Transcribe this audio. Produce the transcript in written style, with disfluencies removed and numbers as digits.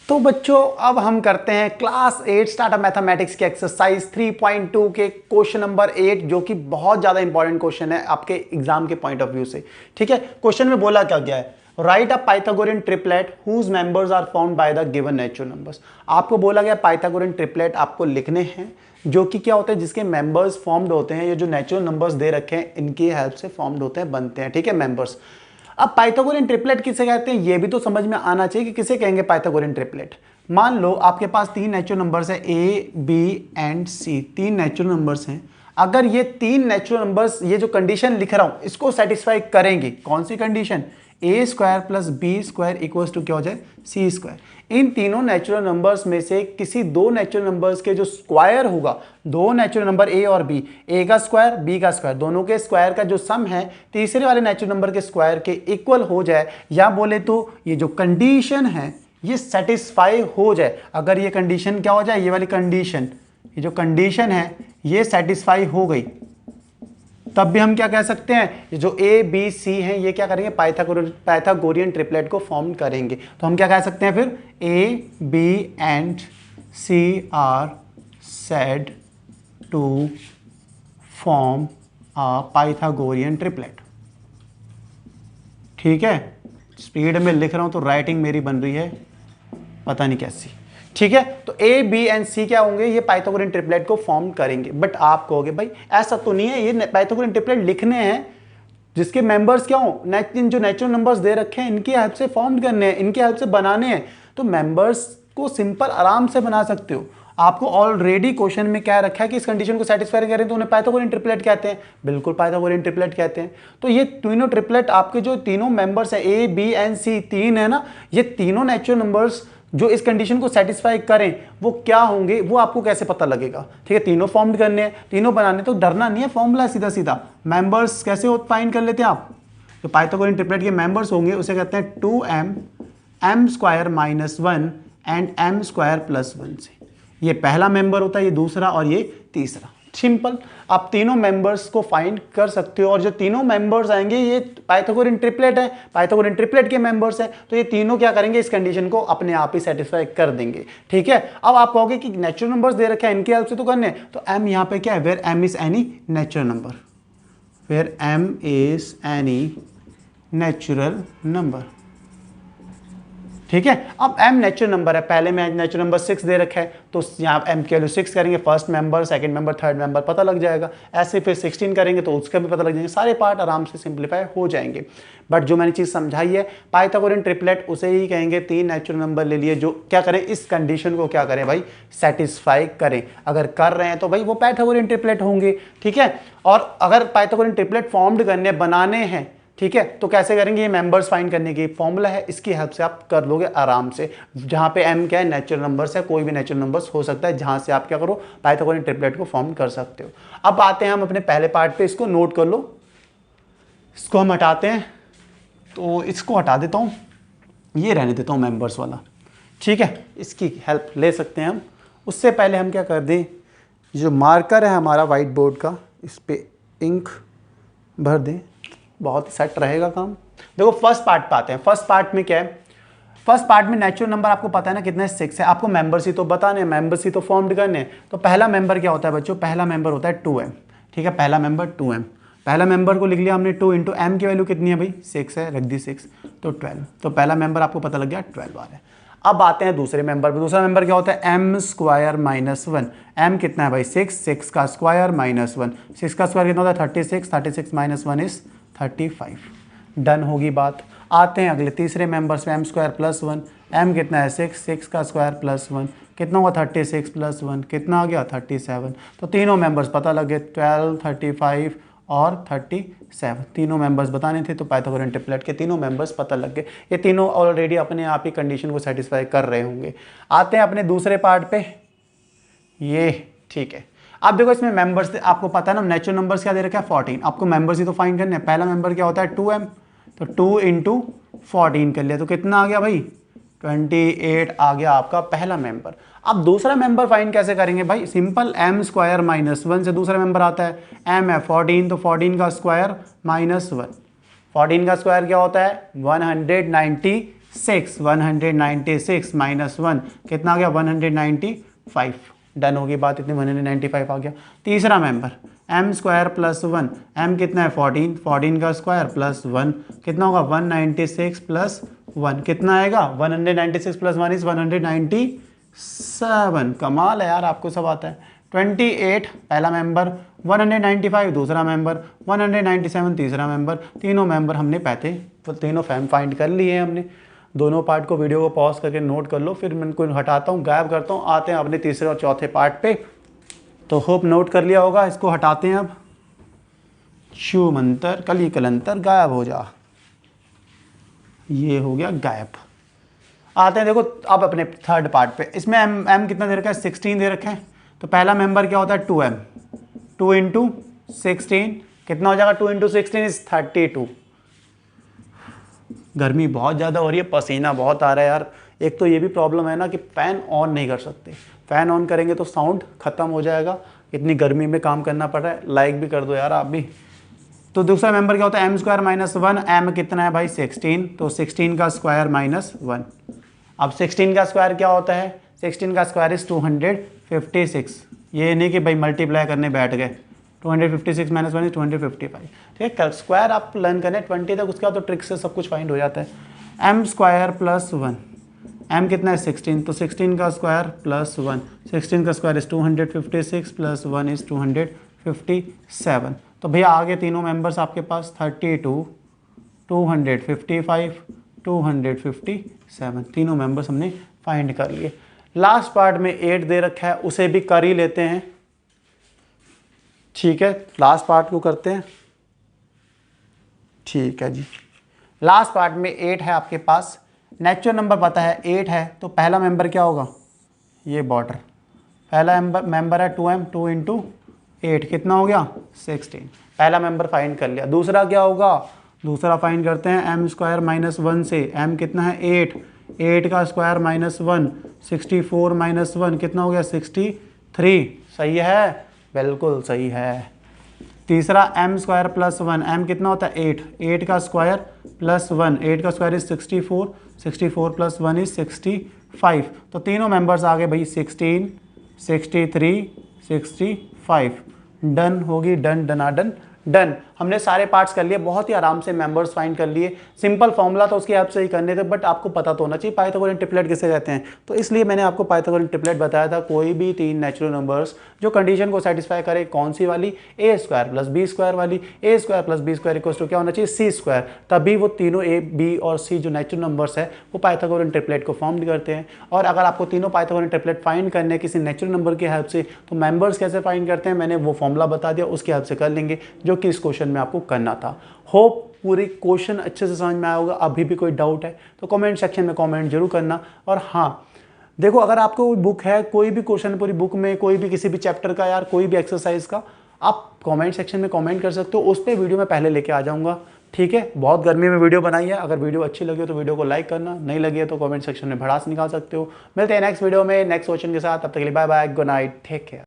तो बच्चों अब हम करते हैं क्लास 8 स्टार्टअप मैथमेटिक्स के एक्सरसाइज 3.2 के क्वेश्चन नंबर 8, जो कि बहुत ज्यादा इंपॉर्टेंट क्वेश्चन है आपके एग्जाम के पॉइंट ऑफ व्यू से। ठीक है, क्वेश्चन में बोला क्या गया है, right a Pythagorean triplet whose members are found by the given natural numbers. आपको बोला गया पाइथागोरियन ट्रिपलेट आपको लिखने हैं, जो कि क्या होता है, जिसके मेंबर्स फॉर्म्ड होते हैं, ये जो नेचुरल नंबर्स दे रखे हैं इनकी हेल्प से फॉर्म्ड होते हैं, बनते हैं। ठीक है, मेंबर्स। अब पाइथागोरियन ट्रिपलेट किसे कहते हैं ये भी तो समझ में आना चाहिए कि किसे कहेंगे पाइथागोरियन ट्रिपलेट। मान लो आपके पास तीन नेचुरल नंबर्स है ए बी एंड सी, तीन नेचुरल नंबर्स हैं। अगर ये तीन नेचुरल नंबर्स, ये जो कंडीशन लिख रहा हूं इसको सेटिस्फाई करेंगे, कौन सी condition, A square plus B square equals to क्या हो जाए, सी स्क्वायर। इन तीनों नेचुरल नंबर्स में से किसी दो नेचुरल नंबर्स के जो स्क्वायर होगा, दो नेचुरल नंबर ए और बी, ए का स्क्वायर बी का स्क्वायर, दोनों के स्क्वायर का जो सम है तीसरे वाले नेचुरल नंबर के स्क्वायर के इक्वल हो जाए, या बोले तो ये जो कंडीशन है ये सेटिस्फाई हो जाए। अगर ये कंडीशन क्या हो जाए, ये वाली कंडीशन, ये जो कंडीशन है ये सेटिस्फाई हो गई, तब भी हम क्या कह सकते हैं, ये जो ए बी सी हैं ये क्या करेंगे, पाइथागोरियन ट्रिपलेट को फॉर्म करेंगे। तो हम क्या कह सकते हैं फिर, A B and C are said to form a Pythagorean triplet. ठीक है, स्पीड में लिख रहा हूं तो राइटिंग मेरी बन रही है पता नहीं कैसी। ठीक है, तो ए बी एंड सी क्या होंगे, ये पाइथागोरियन ट्रिपलेट को फॉर्म करेंगे। बट आप कहोगे भाई ऐसा तो नहीं है, ये पाइथागोरियन ट्रिपलेट लिखने हैं जिसके मेंबर्स क्या हो, जो नेचुरल नंबर्स दे रखे हैं इनकी हेल्प से फॉर्म करने हैं, इनकी हेल्प से बनाने हैं। तो मेंबर्स को सिंपल आराम से बना सकते हो। आपको ऑलरेडी क्वेश्चन में क्या रखा है कि इस कंडीशन को सेटिस्फाई करें तो उन्हें पाइथागोरियन ट्रिपलेट कहते हैं, बिल्कुल पाइथागोरियन ट्रिपलेट कहते हैं। तो ये तीनों ट्रिपलेट आपके जो तीनों मेंबर्स हैं ए बी एंड सी, तीन है ना, ये तीनों नेचुरल नंबर्स जो इस कंडीशन को सेटिस्फाई करें वो क्या होंगे, वो आपको कैसे पता लगेगा। ठीक है, तीनों फॉर्म करने हैं, तीनों बनाने, तो डरना नहीं है, फॉर्मूला सीधा सीधा। मेंबर्स कैसे फाइंड कर लेते हैं आप, जो पाइथागोरियन ट्रिपलेट के मेंबर्स होंगे उसे कहते हैं 2m m square minus 1 and m square plus 1 से। ये पहला मेंबर होता है, ये दूसरा और ये तीसरा। सिंपल, आप तीनों मेंबर्स को फाइंड कर सकते हो, और जो तीनों मेंबर्स आएंगे ये पाइथागोरियन ट्रिपलेट है, पाइथागोरियन ट्रिपलेट के मेंबर्स हैं, तो ये तीनों क्या करेंगे, इस कंडीशन को अपने आप ही सेटिस्फाई कर देंगे। ठीक है, अब आप कहोगे कि नेचुरल नंबर्स दे रखे हैं इनकी हेल्प से तो करने, तो m यहाँ पे क्या है, where m is any natural number, where m is any natural number. ठीक है, अब m नेचुरल नंबर है, पहले में नेचुरल नंबर 6 दे रखा है, तो यहाँ m की वैल्यू 6 करेंगे, first member, second member, third member पता लग जाएगा। ऐसे फिर 16 करेंगे तो उसका भी पता लग जाएंगे, सारे पार्ट आराम से सिंप्लीफाई हो जाएंगे। बट जो मैंने चीज़ समझाई है, पाइथागोरियन ट्रिपलेट उसे ही कहेंगे, तीन नेचुरल नंबर ले लिए जो क्या करें, इस कंडीशन को क्या करें भाई, सेटिस्फाई करें। अगर कर रहे हैं तो भाई वो पाइथागोरियन ट्रिपलेट होंगे। ठीक है, और अगर पाइथागोरियन ट्रिपलेट फॉर्म्ड करने, बनाने हैं, ठीक है, तो कैसे करेंगे, ये मेंबर्स फाइंड करने की फॉर्मूला है, इसकी हेल्प से आप कर लोगे आराम से। जहां पे m क्या है, नेचुरल नंबर्स है, कोई भी नेचुरल नंबर्स हो सकता है, जहां से आप क्या करो, पाइथागोरियन ट्रिपलेट को फॉर्म कर सकते हो। अब आते हैं हम अपने पहले पार्ट पे, इसको नोट कर लो, इसको हम हटाते हैं, तो इसको हटा देता हूं, ये रहने देता हूं मेंबर्स वाला। ठीक है, इसकी हेल्प ले सकते हैं हम। उससे पहले हम क्या कर दें, जो मार्कर है हमारा व्हाइट बोर्ड का, इस पे इंक भर दें, बहुत सेट रहेगा काम। देखो फर्स्ट पार्ट पे आते हैं। फर्स्ट पार्ट में क्या है, फर्स्ट पार्ट में नेचुरल नंबर आपको पता है ना कितने, 6 है। आपको मेंबर्स ही तो बताने, मेंबर्स ही तो फॉर्म्ड करने। तो पहला मेंबर क्या होता है बच्चों, पहला मेंबर होता है 2m। ठीक है, पहला मेंबर 2m, पहला मेंबर को लिख लिया हमने 2 इंटू m की वैल्यू कितनी है भाई, 6 है, रख दी 6, तो 12। तो पहला मेंबर आपको पता लग गया 12 आ रहा है। अब आते हैं दूसरे मेंबर पे। दूसरा मेंबर क्या होता है, m स्क्वायर माइनस 1। m कितना है भाई, 6 का स्क्वायर माइनस 1, 6 का स्क्वायर कितना होता है 36, 36 माइनस 1 इज 35। डन होगी बात। आते हैं अगले तीसरे मेंबर्स पे, m स्क्वायर प्लस 1, m कितना है 6, 6 का स्क्वायर प्लस 1 कितना होगा 36 प्लस 1 कितना आ गया 37। तो तीनों मेंबर्स पता लगे, 12, 35 और 37, तीनों मेंबर्स बताने थे, तो पाइथागोरियन ट्रिपलेट के तीनों मेंबर्स पता लग गए। ये तीनों ऑलरेडी अपने आप ही कंडीशन को सेटिस्फाई कर रहे होंगे। आते हैं अपने दूसरे पार्ट पे, ये ठीक है। अब देखो इसमें मेंबर्स आपको पता है ना, नेचुरल नंबर्स क्या दे रखा है 14, आपको मेंबर्स ही तो फाइंड करने हैं। पहला मेंबर क्या होता है 2m, तो 2 इंटू 14 कर लिया, तो कितना आ गया भाई 28 आ गया आपका पहला मेंबर। अब दूसरा मेंबर फाइंड कैसे करेंगे भाई, सिंपल, m स्क्वायर माइनस 1 से दूसरा मेंबर आता है, m है 14, तो 14 का स्क्वायर माइनस 1, 14 का स्क्वायर क्या होता है 196, 6, 196 माइनस 1 कितना आ गया 195। डन होगी बात, इतनी 195 आ गया। तीसरा member m square plus 1, m कितना है 14, 14 का स्क्वायर प्लस 1 कितना होगा 196 प्लस 1 कितना आएगा 196 प्लस 1 इज 197। कमाल है यार, आपको सब आता है। 28 पहला मेंबर, 195 दूसरा मेंबर, 197 तीसरा मेंबर। तीनों मेंबर हमने पाते, तीनों फाइंड कर लिए हमने। दोनों पार्ट को वीडियो को पॉज करके नोट कर लो, फिर मैं इनको हटाता हूँ, गायब करता हूँ, आते हैं अपने तीसरे और चौथे पार्ट पे। तो होप नोट कर लिया होगा। इसको हटाते हैं अब। शू मंतर कली कलंतर गायब हो जा, ये हो गया गायब। आते हैं देखो अब अपने थर्ड पार्ट पे। इसमें m कितना दे रखा है 16 दे रखा है। तो पहला मेंबर क्या होता है 2m, 2 इंटू 16 कितना हो जाएगा 2 इंटू 16 इज 32। गर्मी बहुत ज़्यादा हो रही है, पसीना बहुत आ रहा है यार। एक तो ये भी प्रॉब्लम है ना कि फ़ैन ऑन नहीं कर सकते, फ़ैन ऑन करेंगे तो साउंड ख़त्म हो जाएगा। इतनी गर्मी में काम करना पड़ रहा है। लाइक भी कर दो यार आप भी। तो दूसरा मेंबर क्या होता है m स्क्वायर माइनस 1, m कितना है भाई 16, तो 16 का स्क्वायर माइनस 1। अब 16 का स्क्वायर क्या होता है, 16 का स्क्वायर इज 256। ये नहीं कि भाई मल्टीप्लाई करने बैठ गए, 256 माइनस 1 इज 255। ठीक है, स्क्वायर आप लर्न करें 20 तक, उसके बाद तो ट्रिक से सब कुछ फाइंड हो जाता है। m स्क्वायर प्लस 1, m कितना है 16, तो 16 का स्क्वायर प्लस 1, 16 का स्क्वायर इज 256 प्लस 1 इज 257। तो भैया आगे तीनों मेंबर्स आपके पास 32, 255, 257, तीनों मेंबर्स हमने फाइंड कर लिए। लास्ट पार्ट में 8 दे रखा है, उसे भी कर ही लेते हैं। ठीक है, लास्ट पार्ट को करते हैं। ठीक है जी, लास्ट पार्ट में 8 है आपके पास। नेचुरल नंबर पता है 8 है, तो पहला मेंबर क्या होगा, ये बॉर्डर। पहला मेंबर है 2m, 2 इंटू 8 कितना हो गया 16। पहला मेंबर फाइंड कर लिया। दूसरा क्या होगा, दूसरा फाइंड करते हैं। m स्क्वायर माइनस 1 से m कितना है 8, 8 का स्क्वायर माइनस 1, 64 माइनस 1 कितना हो गया 63। सही है, बिल्कुल सही है। तीसरा m स्क्वायर प्लस 1, m कितना होता है 8, 8 का स्क्वायर प्लस 1, 8 का स्क्वायर इज 64, 64 प्लस 1 इज 65। तो तीनों मेंबर्स आ गए भाई 16, 63, 65। डन होगी, डन डनाडन डन। हमने सारे पार्ट्स कर लिए, बहुत ही आराम से मेंबर्स फाइंड कर लिए। सिंपल फॉर्मूला तो उसकी हेल्प से ही करने थे, बट आपको पता तो होना चाहिए पाइथागोरियन ट्रिपलेट किसे कहते हैं। तो इसलिए मैंने आपको पाइथागोरियन ट्रिपलेट बताया था। कोई भी 3 नेचुरल नंबर्स जो कंडीशन को सेटिस्फाई करे, कौन सी वाली, A square plus B square वाली। A square plus B square equal to क्या होना चाहिए सी स्क्वायर। तभी वो तीनों ए बी और सी जो नेचुरल नंबर्स है वो पाइथागोरियन ट्रिपलेट को फॉर्म करते हैं। और अगर आपको तीनों पाइथागोरियन ट्रिपलेट फाइंड करने हैं किसी नेचुरल नंबर की हेल्प से, तो मेंबर्स कैसे फाइंड करते हैं मैंने वो फॉर्मूला बता दिया, उसकी हेल्प से कर लेंगे, जो कि इस क्वेश्चन में आपको करना था। होप पूरी क्वेश्चन अच्छे से समझ में आया होगा। अभी भी कोई डाउट है तो कमेंट सेक्शन में कमेंट जरूर करना। और हाँ देखो, अगर आपको बुक है, कोई भी क्वेश्चन पूरी बुक में, कोई भी किसी भी चैप्टर का यार, कोई भी एक्सरसाइज का, आप कमेंट सेक्शन में कमेंट कर सकते हो। उस पर वीडियो मैं पहले लेके आ जाऊंगा। ठीक है, बहुत गर्मी में वीडियो बनाई है। अगर वीडियो अच्छी लगी हो तो वीडियो को लाइक करना, नहीं लगी है तो कमेंट सेक्शन में भड़ास निकाल सकते हो। मिलते हैं नेक्स्ट वीडियो में नेक्स्ट क्वेश्चन के साथ। तब तक के लिए bye bye, good night, take care.